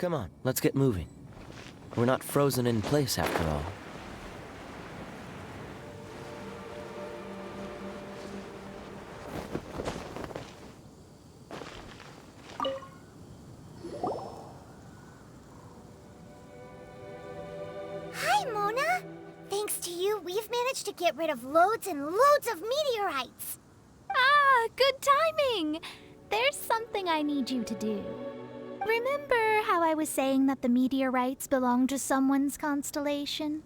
Come on, let's get moving. We're not frozen in place after all. Hi, Mona! Thanks to you, we've managed to get rid of loads and loads of meteorites! Ah, good timing! There's something I need you to do. Remember how I was saying that the meteorites belong to someone's constellation?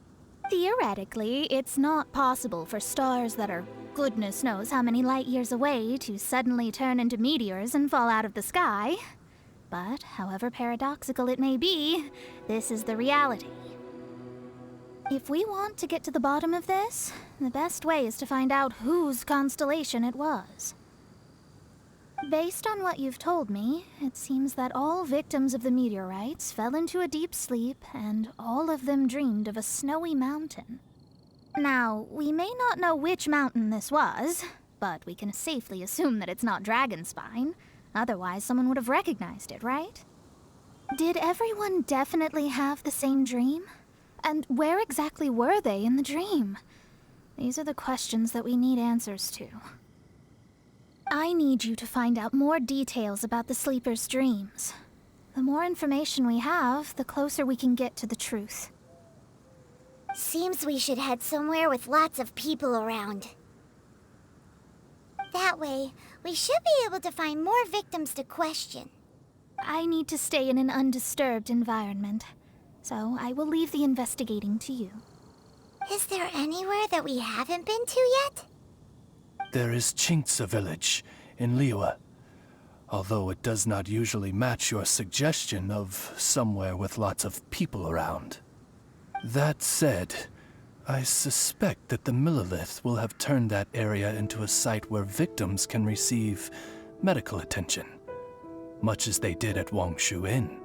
Theoretically, it's not possible for stars that are goodness knows how many light years away to suddenly turn into meteors and fall out of the sky. But, however paradoxical it may be, this is the reality. If we want to get to the bottom of this, the best way is to find out whose constellation it was. Based on what you've told me, it seems that all victims of the meteorites fell into a deep sleep, and all of them dreamed of a snowy mountain. Now, we may not know which mountain this was, but we can safely assume that it's not Dragonspine. Otherwise, someone would have recognized it, right? Did everyone definitely have the same dream? And where exactly were they in the dream? These are the questions that we need answers to. I need you to find out more details about the sleeper's dreams. The more information we have, the closer we can get to the truth. Seems we should head somewhere with lots of people around. That way, we should be able to find more victims to question. I need to stay in an undisturbed environment, so I will leave the investigating to you. Is there anywhere that we haven't been to yet? There is Chinksa village in Liyue, although it does not usually match your suggestion of somewhere with lots of people around. That said, I suspect that the Millilith will have turned that area into a site where victims can receive medical attention, much as they did at Wangshu Inn.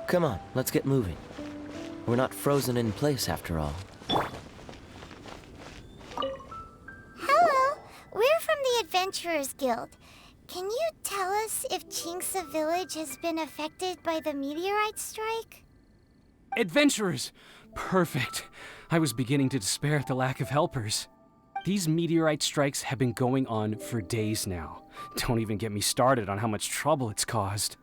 Come on, let's get moving. We're not frozen in place after all. Hello, we're from the Adventurers Guild. Can you tell us if Chinksa village has been affected by the meteorite strike? Adventurers! Perfect. I was beginning to despair at the lack of helpers. These meteorite strikes have been going on for days now. Don't even get me started on how much trouble it's caused.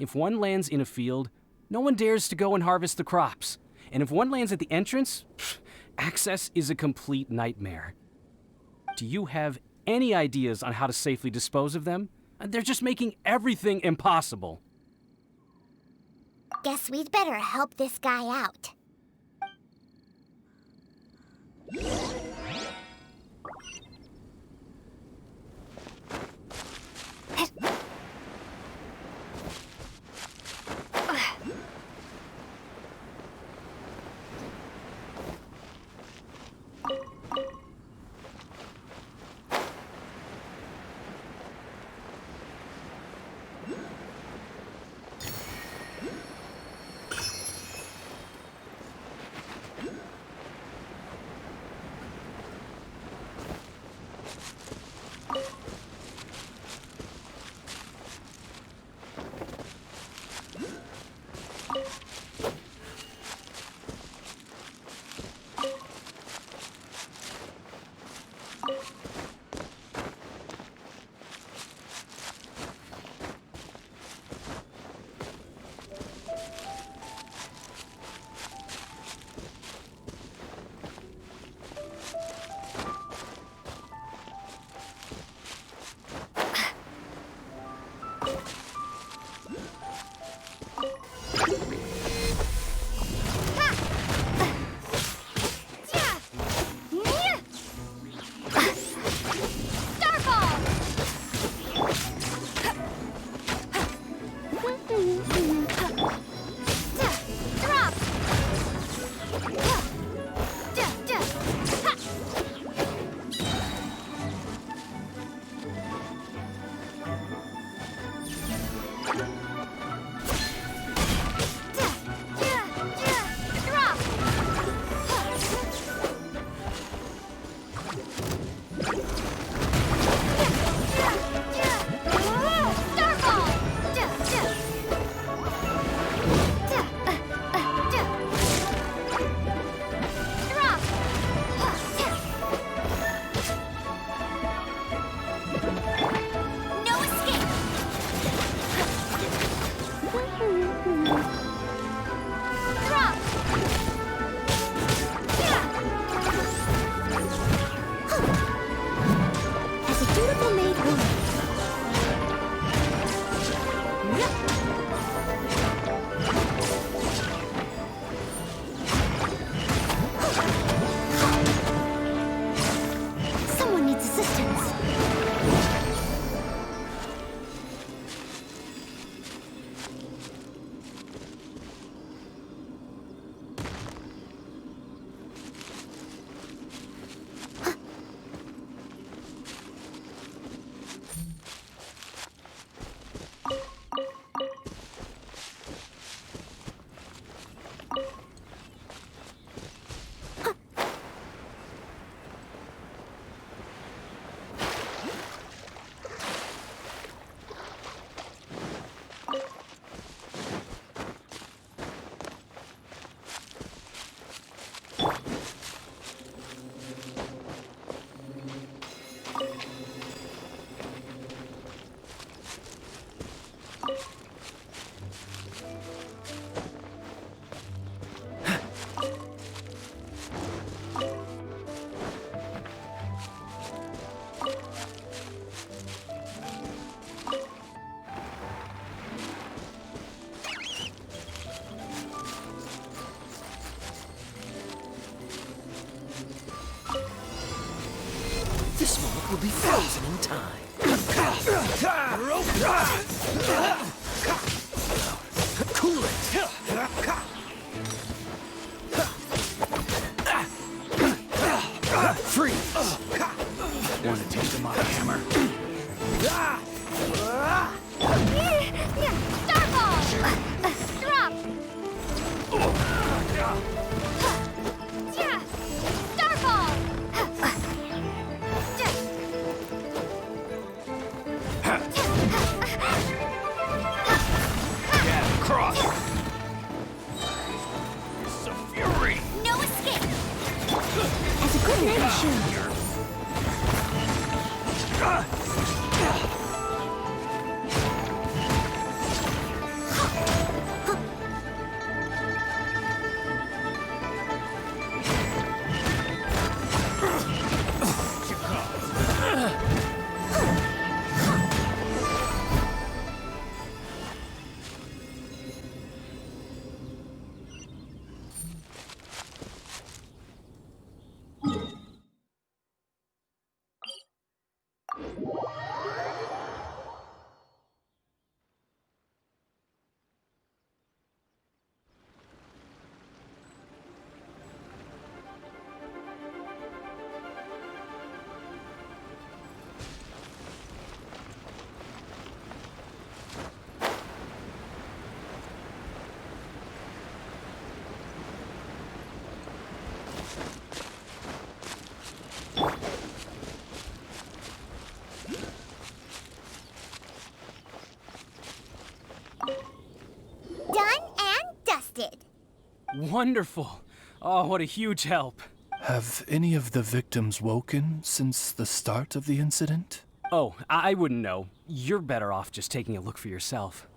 If one lands in a field, no one dares to go and harvest the crops. And if one lands at the entrance, access is a complete nightmare. Do you have any ideas on how to safely dispose of them? They're just making everything impossible. Guess we'd better help this guy out. This moment will be frozen in time. Cool it. Freeze. Want to taste of my hammer? Starball! Drop! Starball! Cross! It's a fury! No escape! As a good knight should. wonderful. Oh, what a huge help. Have any of the victims woken since the start of the incident? Oh, I wouldn't know. You're better off just taking a look for yourself.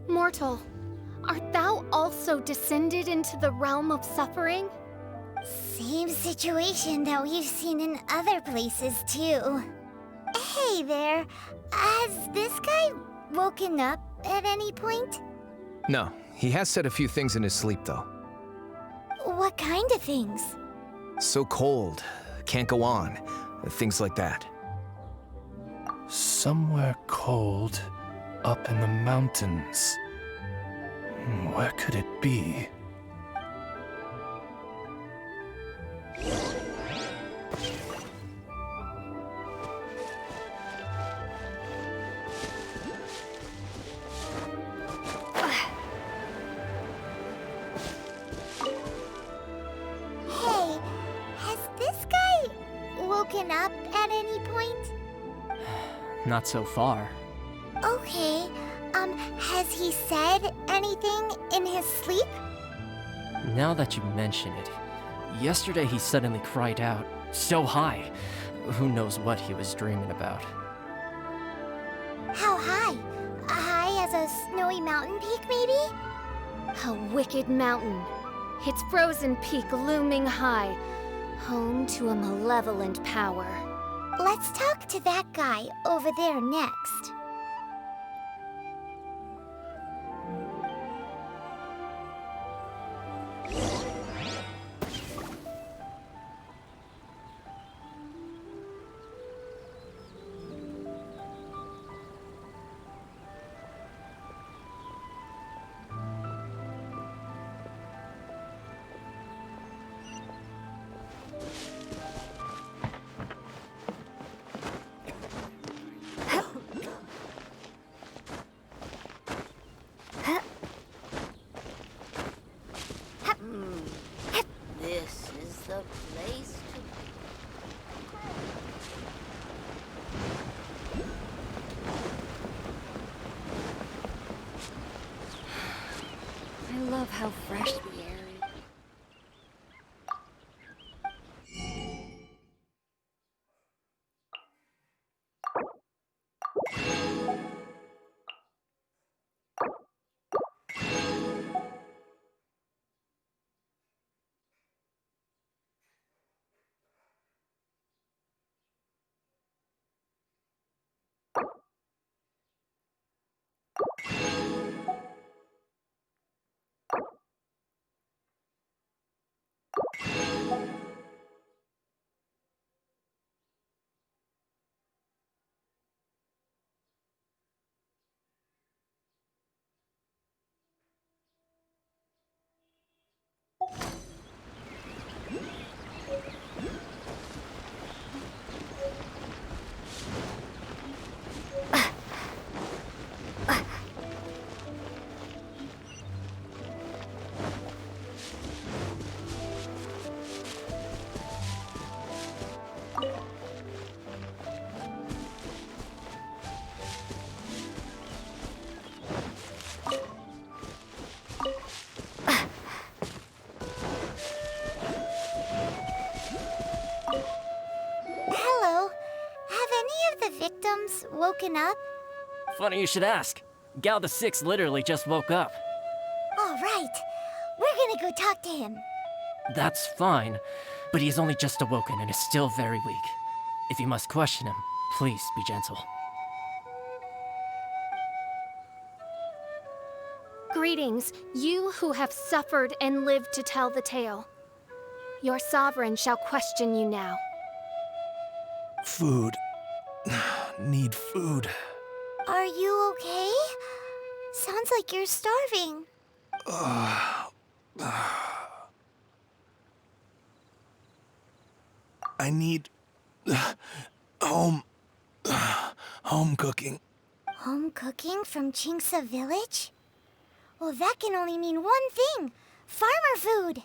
Mortal, art thou also descended into the realm of suffering? Same situation that we've seen in other places, too. Hey there, has this guy woken up at any point? No, he has said a few things in his sleep, though. What kind of things? So cold, can't go on, things like that. Somewhere cold, up in the mountains. Where could it be? Hey, has this guy woken up at any point? Not so far. Okay, has he said anything in his sleep? Now that you mention it, yesterday he suddenly cried out, so high. Who knows what he was dreaming about. How high? High as a snowy mountain peak, maybe? A wicked mountain, its frozen peak looming high, home to a malevolent power. Let's talk to that guy over there next. This is the place to I love how fresh the air is. Hello, have any of the victims woken up? Funny you should ask. Gal the Six literally just woke up. All right, we're gonna go talk to him. That's fine, but he's only just awoken and is still very weak. If you must question him, please be gentle. Greetings, you who have suffered and lived to tell the tale. Your sovereign shall question you now. Food. Need food. Are you okay? Sounds like you're starving. I need home cooking. Home cooking from Chinksa village? Well, that can only mean one thing. Farmer food.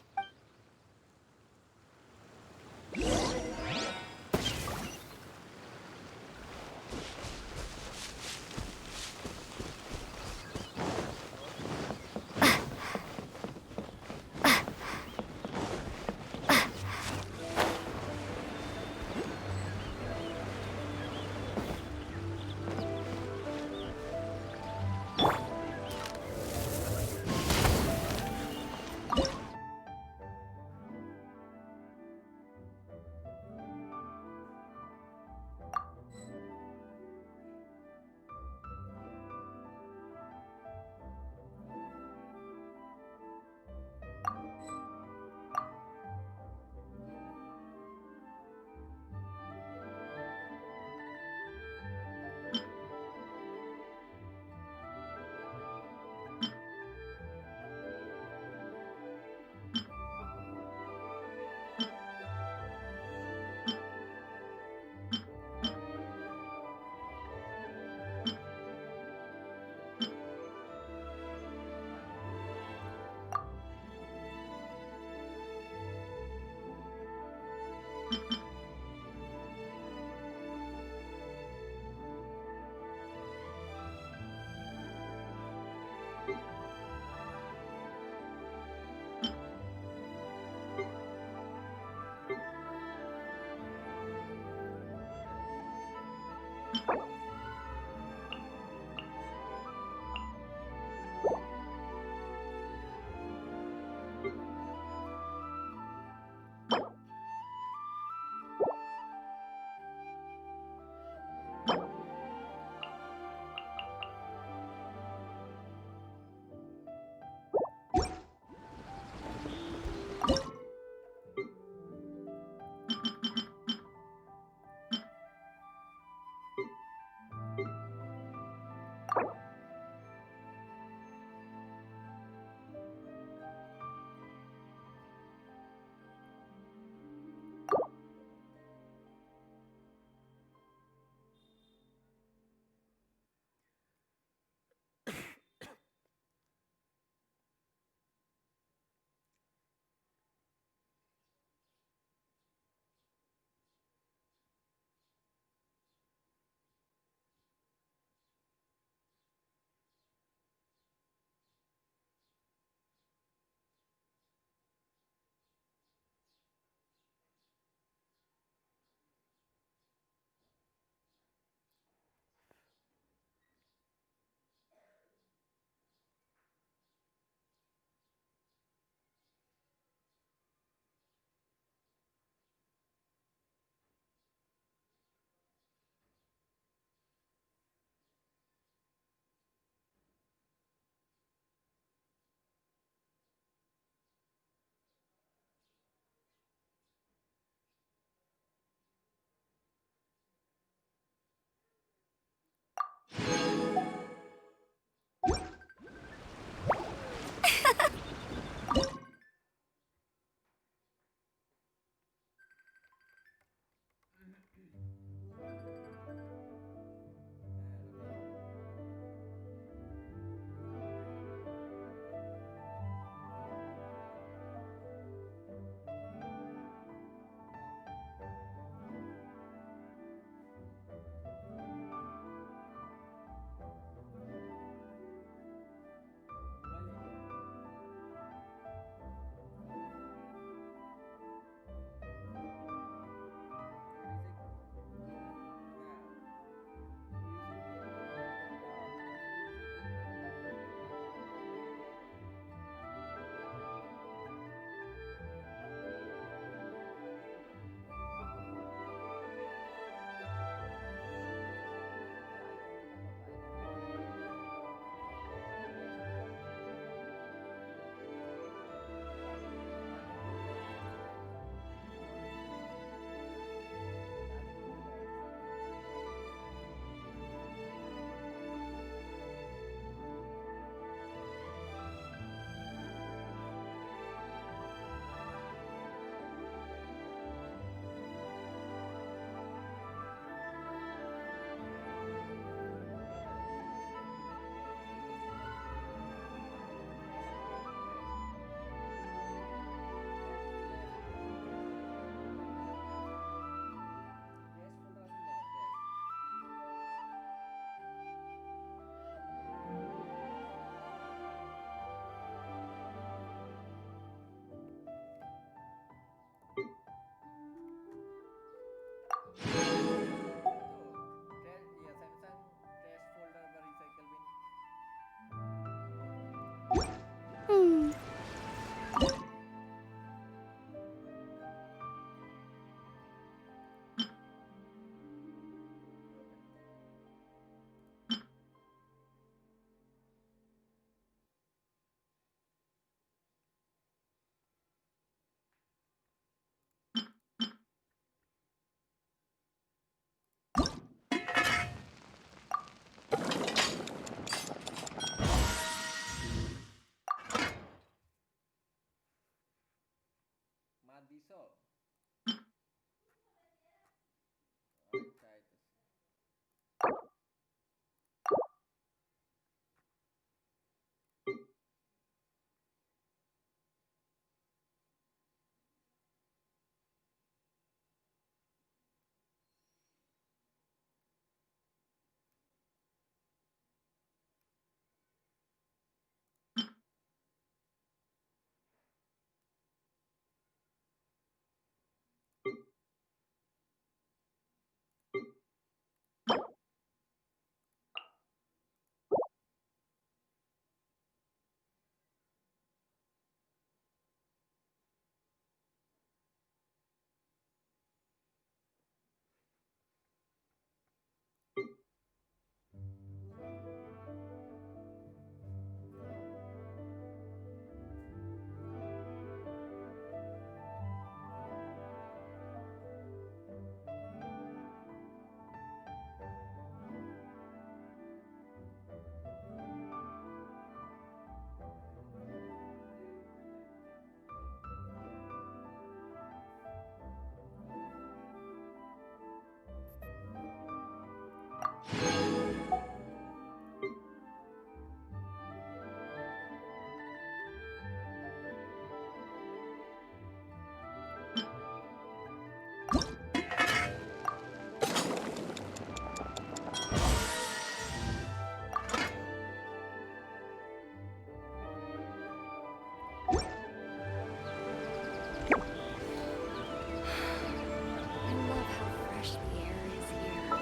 bisa. Right. I love how fresh the air is here.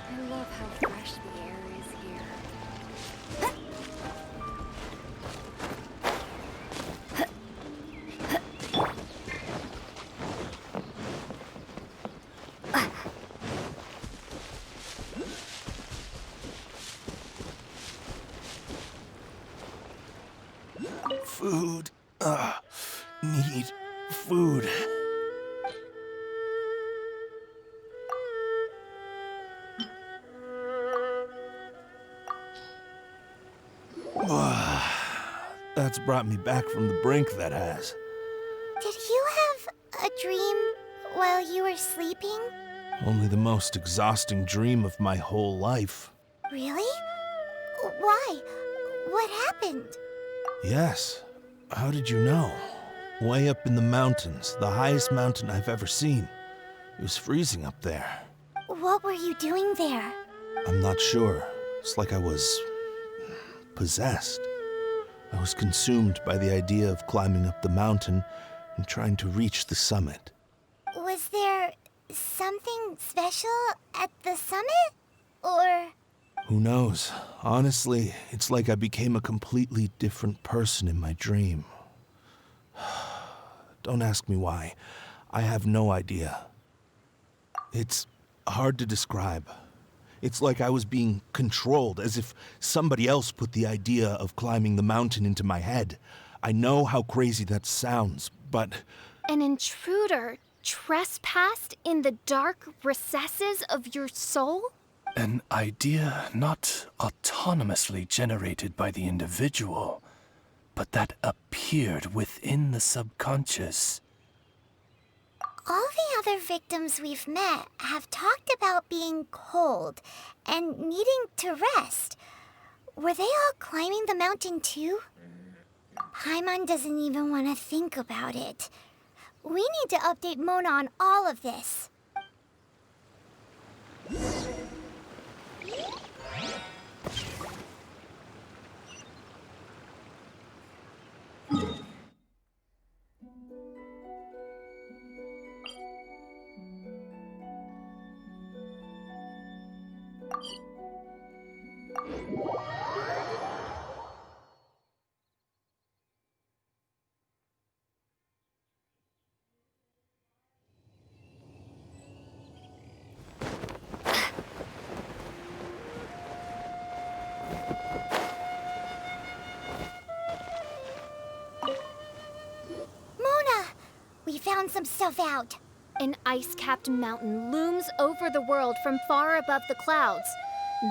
I love how fresh the air is here. Food. Need food. That's brought me back from the brink, that has. Did you have a dream while you were sleeping? Only the most exhausting dream of my whole life. Really? Why? What happened? Yes. How did you know? Way up in the mountains, the highest mountain I've ever seen. It was freezing up there. What were you doing there? I'm not sure. It's like I was possessed. I was consumed by the idea of climbing up the mountain and trying to reach the summit. Was there something special at the summit? Or... Who knows? Honestly, it's like I became a completely different person in my dream. Don't ask me why. I have no idea. It's hard to describe. It's like I was being controlled, as if somebody else put the idea of climbing the mountain into my head. I know how crazy that sounds, but... An intruder trespassed in the dark recesses of your soul? An idea not autonomously generated by the individual, but that appeared within the subconscious. all the other victims we've met have talked about being cold and needing to rest. Were they all climbing the mountain too? Paimon doesn't even want to think about it. We need to update Mona on all of this. found some stuff out. An ice-capped mountain looms over the world from far above the clouds.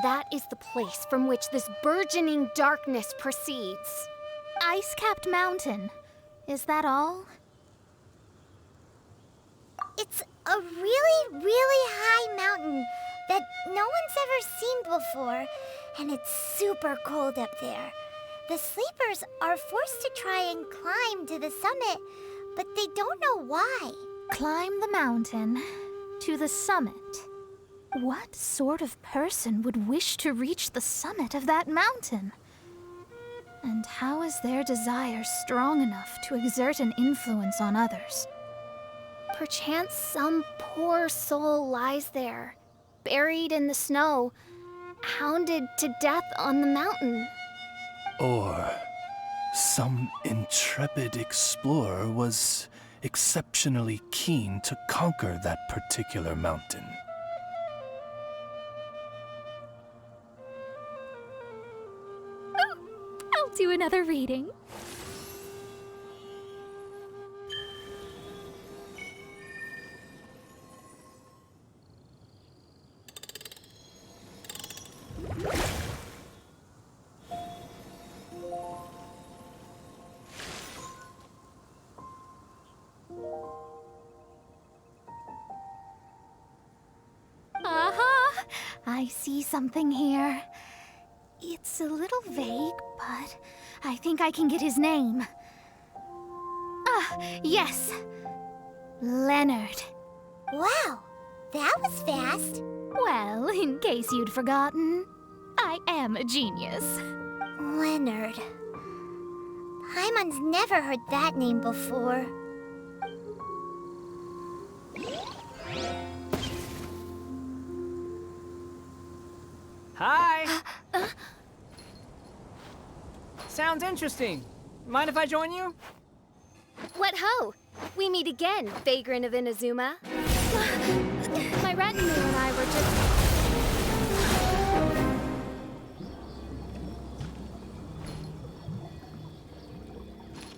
That is the place from which this burgeoning darkness proceeds. Ice-capped mountain. Is that all? It's a really, really high mountain that no one's ever seen before, and it's super cold up there. The sleepers are forced to try and climb to the summit, but they don't know why. Climb the mountain to the summit. What sort of person would wish to reach the summit of that mountain? And how is their desire strong enough to exert an influence on others? Perchance some poor soul lies there, buried in the snow, hounded to death on the mountain. Or some intrepid explorer was exceptionally keen to conquer that particular mountain. I'll do another reading. I see something here. It's a little vague, but I think I can get his name. Ah, yes. Leonard. Wow, that was fast. Well, in case you'd forgotten, I am a genius. Leonard. Paimon's never heard that name before. Hi! Sounds interesting. Mind if I join you? What ho! We meet again, vagrant of Inazuma. My retinue and I were just...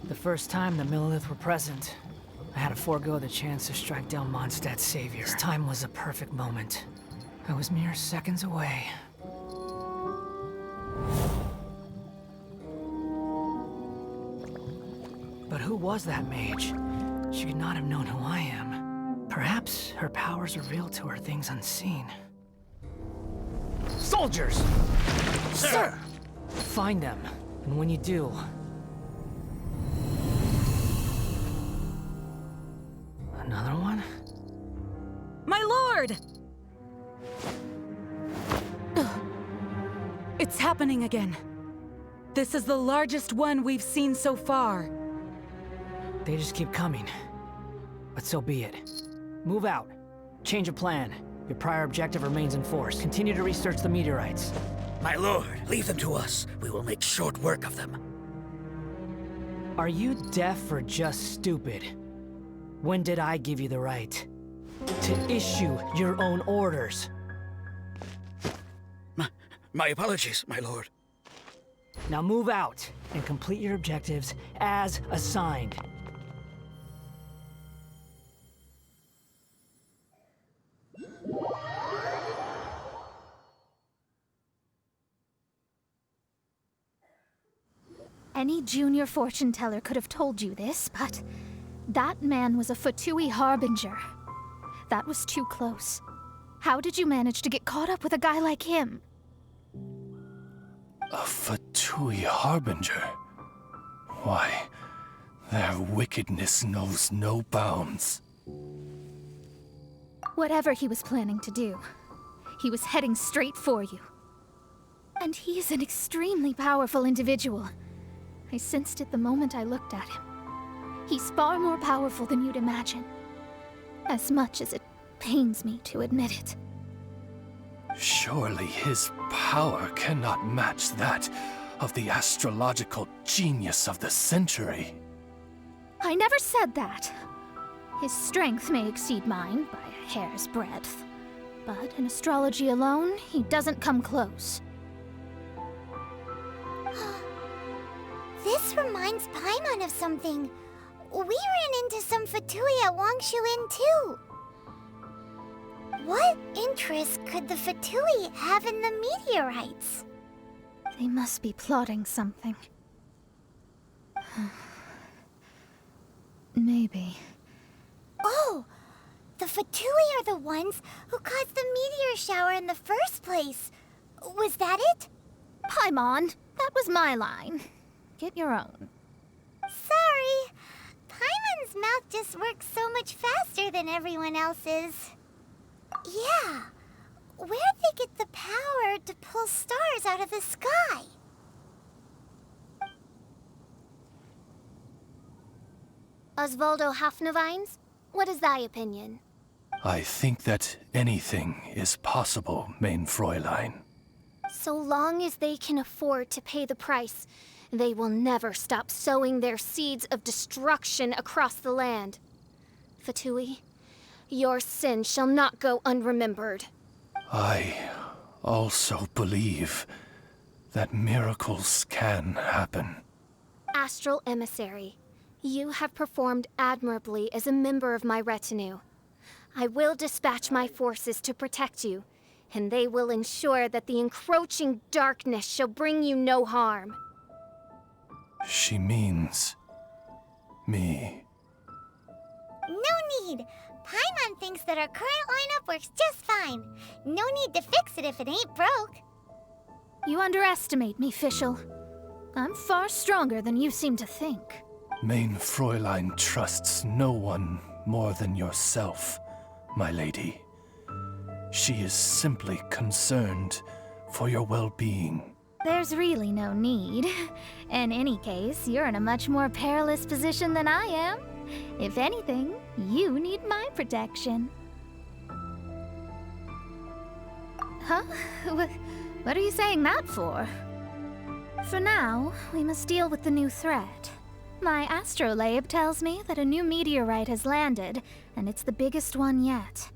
The first time the Millelith were present, I had to forego the chance to strike down Mondstadt's savior. This time was a perfect moment. I was mere seconds away. But who was that mage? She could not have known who I am. Perhaps her powers revealed to her things unseen. Soldiers! Sir! Find them, and when you do... Another one? My lord! It's happening again. This is the largest one we've seen so far. They just keep coming. But so be it. Move out. Change of plan. Your prior objective remains in force. Continue to research the meteorites. My lord, leave them to us. We will make short work of them. Are you deaf or just stupid? When did I give you the right to issue your own orders? My apologies, my lord. Now move out and complete your objectives as assigned. Any junior fortune teller could have told you this, but that man was a Fatui harbinger. That was too close. How did you manage to get caught up with a guy like him? A Fatui harbinger? Why, their wickedness knows no bounds. Whatever he was planning to do, he was heading straight for you. And he is an extremely powerful individual. I sensed it the moment I looked at him. He's far more powerful than you'd imagine. As much as it pains me to admit it. Surely his power cannot match that of the astrological genius of the century. I never said that. His strength may exceed mine by a hair's breadth, but in astrology alone, he doesn't come close. This reminds Paimon of something. we ran into some Fatui at Wangshu Inn too. What interest could the Fatui have in the meteorites? They must be plotting something. Maybe. Oh! The Fatui are the ones who caused the meteor shower in the first place. Was that it? Paimon, that was my line. Get your own. Sorry. Paimon's mouth just works so much faster than everyone else's. Yeah. Where'd they get the power to pull stars out of the sky? Osvaldo Hafnavines, what is thy opinion? I think that anything is possible, main Fräulein. So long as they can afford to pay the price, they will never stop sowing their seeds of destruction across the land. Fatui, your sin shall not go unremembered. I also believe that miracles can happen. Astral Emissary, you have performed admirably as a member of my retinue. I will dispatch my forces to protect you, and they will ensure that the encroaching darkness shall bring you no harm. She means me. No need. Paimon thinks that our current lineup works just fine. No need to fix it if it ain't broke. You underestimate me, Fischl. I'm far stronger than you seem to think. Main Fräulein trusts no one more than yourself, my lady. She is simply concerned for your well-being. There's really no need. In any case, you're in a much more perilous position than I am. If anything, you need my protection. Huh? What are you saying that for? For now, we must deal with the new threat. My astrolabe tells me that a new meteorite has landed, and it's the biggest one yet.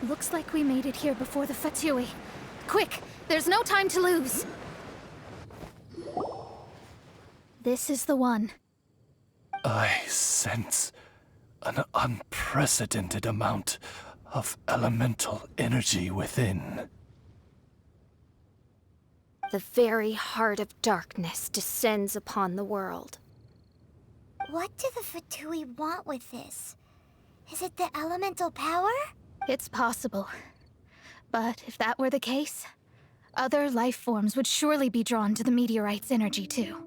Looks like we made it here before the Fatui. Quick! There's no time to lose! This is the one. I sense an unprecedented amount of elemental energy within. The very heart of darkness descends upon the world. What do the Fatui want with this? Is it the elemental power? It's possible. But if that were the case, other life forms would surely be drawn to the meteorite's energy too.